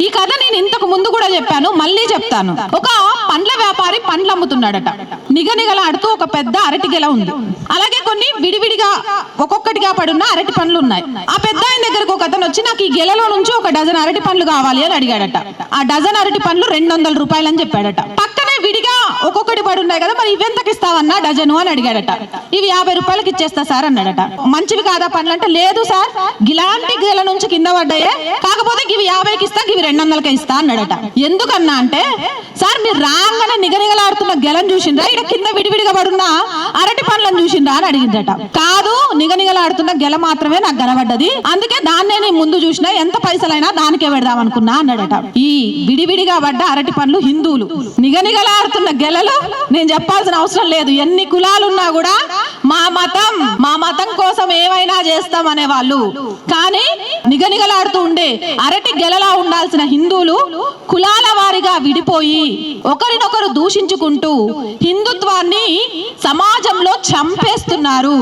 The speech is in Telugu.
ఈ కథ నేను ఇంతకు ముందు కూడా చెప్పాను, మళ్ళీ చెప్తాను. ఒక పండ్ల వ్యాపారి పండ్లు అమ్ముతున్నాడట. నిగనిగలాడుతూ ఒక పెద్ద అరటి గెల ఉంది. అలాగే కొన్ని విడివిడిగా ఒక్కొక్కటిగా పడున్న అరటి పండ్లు ఉన్నాయి. ఆ పెద్ద ఆయన దగ్గరకు ఒక అతను వచ్చి, నాకు ఈ గెలలో నుంచి ఒక డజన్ అరటి పండ్లు కావాలి అని అడిగాడట. ఆ డజన్ అరటి పండ్లు 200 రూపాయలు అని చెప్పాడట. పక్కనే విడిగా ఒక్కొక్కటి పడి ఉన్నాయి కదా, మరి ఇవెంతకి ఇస్తావన్నా డజను అని అడిగాడట. ఇవి 50 రూపాయలకి ఇచ్చేస్తా సార్ అన్నాడట. మంచివి కాదా పండ్లు అంటే, లేదు సార్ ఇలాంటి గెల నుంచి కింద పడ్డాయే, కాకపోతే ఇవి 50కి ఇస్తా, ఇవి 200కి ఇస్తా అన్నాడట. ఎందుకన్నా అంటే, సార్ మీరు రాగానే నిగనిగలాడుతున్న గెలను చూసిండ్రా, ఇక్కడ కింద విడివిడిగా పడున్న అరటి పండ్లను చూసిండ్రా అని అడిగిందట. కాదు, నిగనిగలాడుతున్న గెల మాత్రమే నాకు కనబడ్డది, అందుకే దాన్నే నేను ముందు చూసినా, ఎంత పైసలైనా దానికే పెడదాం అనుకున్నా అన్నాడట. ఈ విడివిడిగా పడ్డ అరటి పండ్లు హిందువులు, నిగనిగలాడుతున్న గెలలు నేను చెప్పాల్సిన అవసరం లేదు. ఎన్ని కులాలున్నా కూడా మా మతం కోసం ఏమైనా చేస్తాం అనే వాళ్ళు. కానీ నిగనిగలాడుతూ ఉండే అరటి గెలలా ఉండాల్సిన హిందువులు కులాల వారిగా విడిపోయి ఒకరినొకరు దూషించుకుంటూ హిందుత్వాన్ని సమాజంలో చంపేస్తున్నారు.